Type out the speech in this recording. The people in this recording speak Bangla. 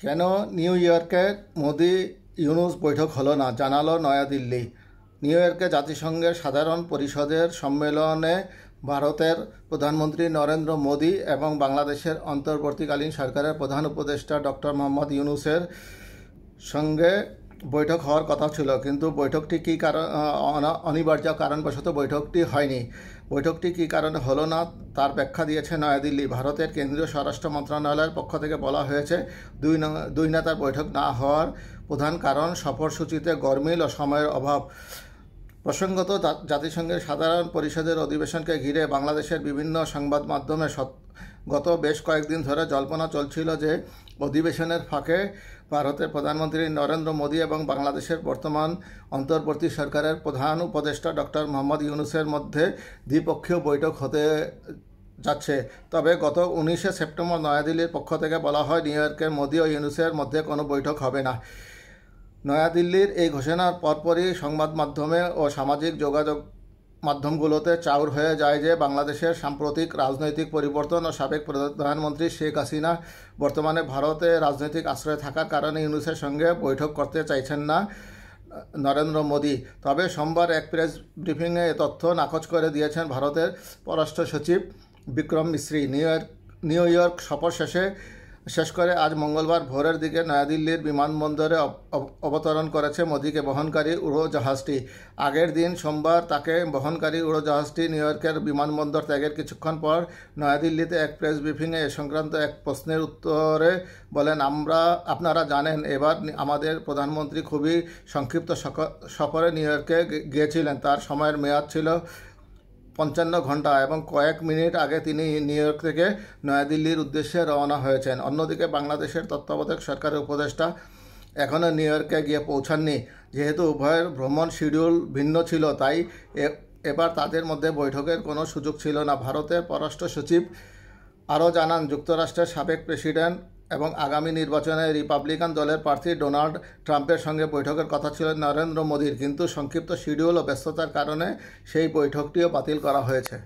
কেন নিউ ইয়র্কে মোদি ইউনুস বৈঠক হলো না, জানালো নয়াদিল্লি। নিউ ইয়র্কে জাতিসংঘের সাধারণ পরিষদের সম্মেলনে ভারতের প্রধানমন্ত্রী নরেন্দ্র মোদি এবং বাংলাদেশের অন্তর্বর্তীকালীন সরকারের প্রধান উপদেষ্টা ডক্টর মোহাম্মদ ইউনুসের সঙ্গে বৈঠক হওয়ার কথা ছিল, কিন্তু বৈঠকটি কী অনিবার্য কারণবশত বৈঠকটি হয়নি। বৈঠকটি কী কারণে হলো না তার ব্যাখ্যা দিয়েছে নয়াদিল্লি। ভারতের কেন্দ্রীয় স্বরাষ্ট্র মন্ত্রণালয়ের পক্ষ থেকে বলা হয়েছে, দুই নেতার বৈঠক না হওয়ার প্রধান কারণ সফরসূচিতে গরমিল ও সময়ের অভাব। প্রসঙ্গত, জাতিসংঘের সাধারণ পরিষদের অধিবেশনকে ঘিরে বাংলাদেশের বিভিন্ন সংবাদ মাধ্যমে গত বেশ কয়েকদিন ধরে জল্পনা চলছিল যে অধিবেশনের ফাঁকে ভারতের প্রধানমন্ত্রী নরেন্দ্র মোদি এবং বাংলাদেশের বর্তমান অন্তর্বর্তী সরকারের প্রধান উপদেষ্টা ডক্টর মোহাম্মদ ইউনুসের মধ্যে দ্বিপক্ষীয় বৈঠক হতে যাচ্ছে। তবে গত 19শে সেপ্টেম্বর নয়াদিল্লির পক্ষ থেকে বলা হয়, নিউ ইয়র্কের মোদি ও ইউনুসের মধ্যে কোনো বৈঠক হবে না। নয়াদিল্লির এই ঘোষণার পরপরই সংবাদ মাধ্যমে ও সামাজিক যোগাযোগ মাধ্যমগুলোতে চাউর হয়ে যায় যে বাংলাদেশের সাম্প্রতিক রাজনৈতিক পরিবর্তন ও সাবেক প্রধানমন্ত্রী শেখ হাসিনা বর্তমানে ভারতে রাজনৈতিক আশ্রয়ে থাকার কারণে ইউনুসের সঙ্গে বৈঠক করতে চাইছেন না নরেন্দ্র মোদি। তবে সোমবার এক প্রেস ব্রিফিংয়ে এ তথ্য নাকচ করে দিয়েছেন ভারতের পররাষ্ট্র সচিব বিক্রম মিশ্রি। নিউ ইয়র্ক সফর শেষ করে আজ মঙ্গলবার ভোরের দিকে নয়াদিল্লির বিমানবন্দরে অবতরণ করেছে মোদিকে বহনকারী উড়োজাহাজটি। আগের দিন সোমবার তাকে বহনকারী উড়োজাহাজটি নিউ ইয়র্কের বিমানবন্দর ত্যাগের কিছুক্ষণ পর নয়াদিল্লিতে এক প্রেস ব্রিফিংয়ে এ সংক্রান্ত এক প্রশ্নের উত্তরে বলেন, আপনারা জানেন, এবার আমাদের প্রধানমন্ত্রী খুবই সংক্ষিপ্ত সফরে নিউ ইয়র্কে গিয়েছিলেন। তার সময়ের মেয়াদ ছিল 55 ঘন্টা এবং কয়েক মিনিট আগে তিনি নিউ ইয়র্ক থেকে নয়াদিল্লির উদ্দেশ্যে রওনা হয়েছেন। অন্যদিকে বাংলাদেশের তত্ত্বাবধায়ক সরকারের উপদেষ্টা এখনও নিউ ইয়র্কে গিয়ে পৌঁছাননি। যেহেতু উভয়ের ভ্রমণ শিডিউল ভিন্ন ছিল, তাই এবার তাদের মধ্যে বৈঠকের কোনো সুযোগ ছিল না। ভারতের পররাষ্ট্র সচিব আরও জানান, যুক্তরাষ্ট্রের সাবেক প্রেসিডেন্ট এবং আগামী নির্বাচনে রিপাবলিকান দলের প্রার্থী ডোনাল্ড ট্রাম্পের সঙ্গে বৈঠকের কথা ছিল নরেন্দ্র মোদির, কিন্তু সংক্ষিপ্ত শিডিউল ও ব্যস্ততার কারণে সেই বৈঠকটিও বাতিল করা হয়েছে।